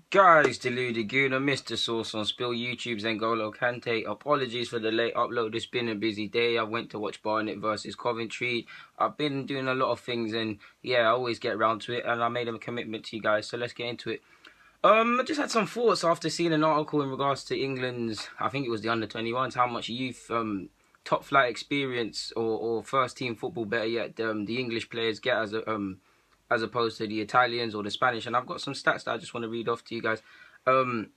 Guys, Deluded Guna, Mr. Sauce on Spill, YouTube's N'Golo Kante. Apologies for the late upload. It's been a busy day. I went to watch Barnet versus Coventry. I've been doing a lot of things, and yeah, I always get around to it, and I made a commitment to you guys, so let's get into it. I just had some thoughts after seeing an article in regards to England's, I think it was the under-21s, how much youth top flight experience or first team football, better yet, the English players get as opposed to the Italians or the Spanish. And I've got some stats that I just want to read off to you guys. In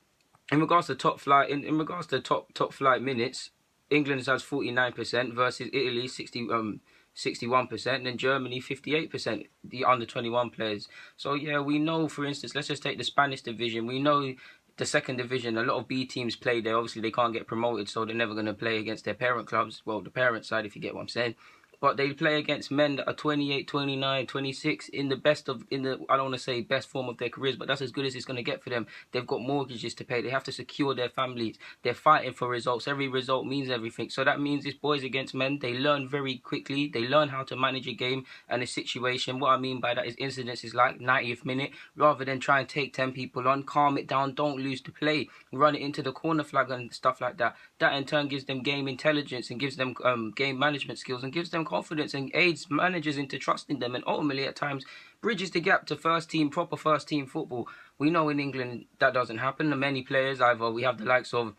regards to top flight, in regards to top flight minutes, England has 49% versus Italy 61%, and Germany 58%, the under 21 players. So yeah, we know, for instance, let's just take the Spanish division. We know the second division, a lot of B teams play there. Obviously, they can't get promoted, so they're never going to play against their parent clubs. Well, the parent side, if you get what I'm saying. But they play against men that are 28, 29, 26 in the I don't want to say best form of their careers, but that's as good as it's going to get for them. They've got mortgages to pay. They have to secure their families. They're fighting for results. Every result means everything. So that means it's boys against men. They learn very quickly. They learn how to manage a game and a situation. What I mean by that is incidents is like 90th minute. Rather than try and take 10 people on, calm it down, don't lose the play, run it into the corner flag and stuff like that. That in turn gives them game intelligence and gives them game management skills and gives them confidence and aids managers into trusting them, and ultimately at times bridges the gap to proper first team football. We know in England that doesn't happen. Many players, either we have the likes of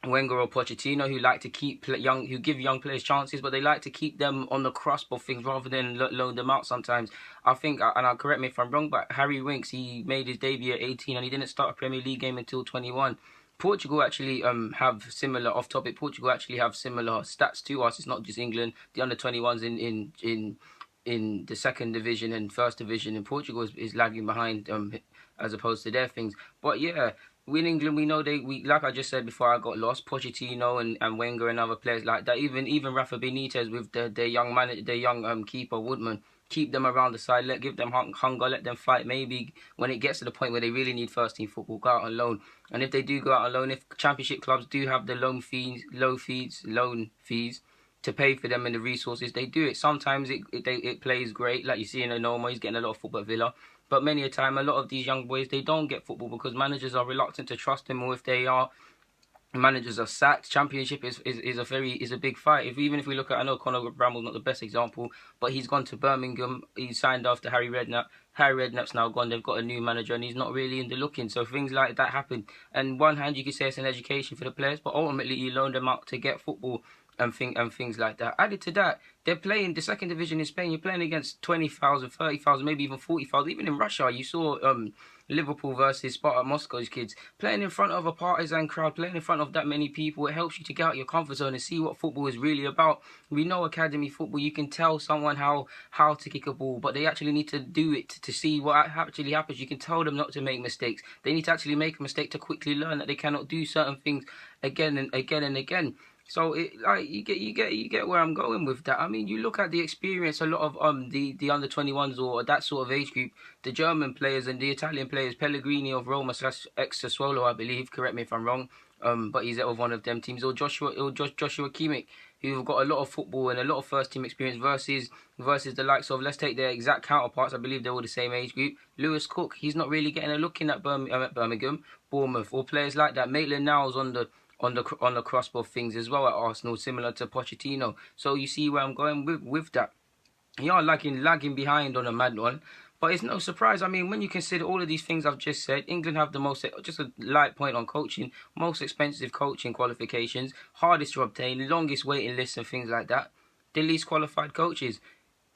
Wenger or Pochettino, who like to who give young players chances, but they like to keep them on the cusp of things rather than loan them out sometimes. I think, and I'll correct me if I'm wrong, but Harry Winks, he made his debut at 18 and he didn't start a Premier League game until 21. Portugal actually have similar, off topic, Portugal actually have similar stats to us. It's not just England. The under-21s in the second division and first division in Portugal is lagging behind as opposed to their things. But yeah, in England, we know we like I just said before I got lost, Pochettino and Wenger and other players like that. Even Rafa Benitez with their young keeper Woodman, keep them around the side, give them hunger, let them fight. Maybe when it gets to the point where they really need first team football, go out on loan. And if they do go out on loan, if championship clubs do have the loan fees to pay for them and the resources, they do it. Sometimes it plays great, like you see in Onoma, he's getting a lot of football at Villa. But many a time, a lot of these young boys, they don't get football because managers are reluctant to trust them, or if they are, managers are sacked. Championship is a big fight. Even if we look at, I know Conor Bramble's not the best example, but he's gone to Birmingham. He signed after Harry Redknapp. Harry Redknapp's now gone. They've got a new manager, and he's not really in the looking. So things like that happen. And one hand, you could say it's an education for the players, but ultimately you loan them out to get football and things like that. Added to that, they're playing the second division in Spain. You're playing against 20,000, 30,000, maybe even 40,000. Even in Russia, you saw Liverpool versus Spartak Moscow's kids playing in front of a partisan crowd, playing in front of that many people. It helps you to get out your comfort zone and see what football is really about. We know academy football, you can tell someone how to kick a ball, but they actually need to do it to see what actually happens. You can tell them not to make mistakes. They need to actually make a mistake to quickly learn that they cannot do certain things again and again and again. So you get where I'm going with that. I mean, you look at the experience, a lot of the under-21s or that sort of age group, the German players and the Italian players, Pellegrini of Roma / ex Sassuolo, I believe. Correct me if I'm wrong. But he's out of one of them teams, or Joshua Kimmich, who've got a lot of football and a lot of first team experience versus the likes of, let's take their exact counterparts. I believe they're all the same age group. Lewis Cook, he's not really getting a look in at Birmingham, Bournemouth, or players like that. Maitland-Niles on the cusp of things as well at Arsenal, similar to Pochettino. So you see where I'm going with that. You are lagging behind on a mad one, but it's no surprise. I mean, when you consider all of these things I've just said, England have the most, just a light point on coaching, most expensive coaching qualifications, hardest to obtain, longest waiting lists and things like that, the least qualified coaches.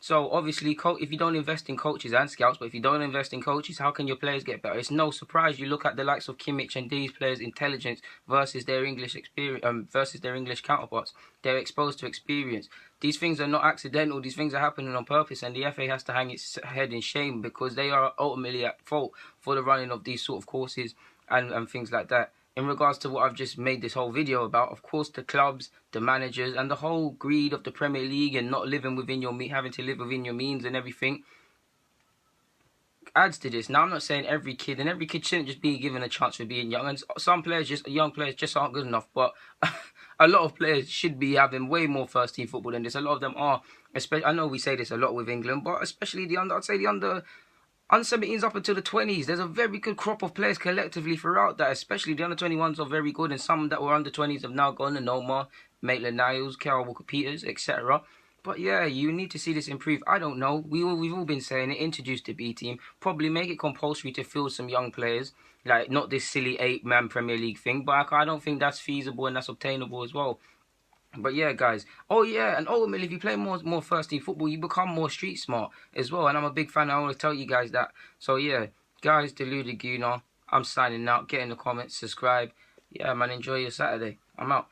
So obviously, if you don't invest in coaches and scouts, but if you don't invest in coaches, how can your players get better? It's no surprise you look at the likes of Kimmich and these players' intelligence versus their English experience, versus their English counterparts. They're exposed to experience. These things are not accidental. These things are happening on purpose, and the FA has to hang its head in shame because they are ultimately at fault for the running of these sort of courses and things like that. In regards to what I've just made this whole video about, of course, the clubs, the managers, and the whole greed of the Premier League and not living within having to live within your means and everything adds to this. Now, I'm not saying every kid shouldn't just be given a chance for being young, and some young players just aren't good enough, but a lot of players should be having way more first team football than this. A lot of them are, especially, I know we say this a lot with England, but especially I'd say the under under-17s up until the 20s. There's a very good crop of players collectively throughout that, especially the under-21s are very good, and some that were under-20s have now gone, and Omar, Maitland-Niles, Kyle Walker-Peters, etc. But yeah, you need to see this improve. I don't know. We've all been saying it. Introduce the B team. Probably make it compulsory to field some young players. Like, not this silly 8-man Premier League thing. But I don't think that's feasible and that's obtainable as well. But yeah, guys. Oh yeah, and ultimately, if you play more first team football, you become more street smart as well. And I'm a big fan. I always tell you guys that. So yeah, guys, Deluded Gunnar. I'm signing out. Get in the comments, subscribe. Yeah, man, enjoy your Saturday. I'm out.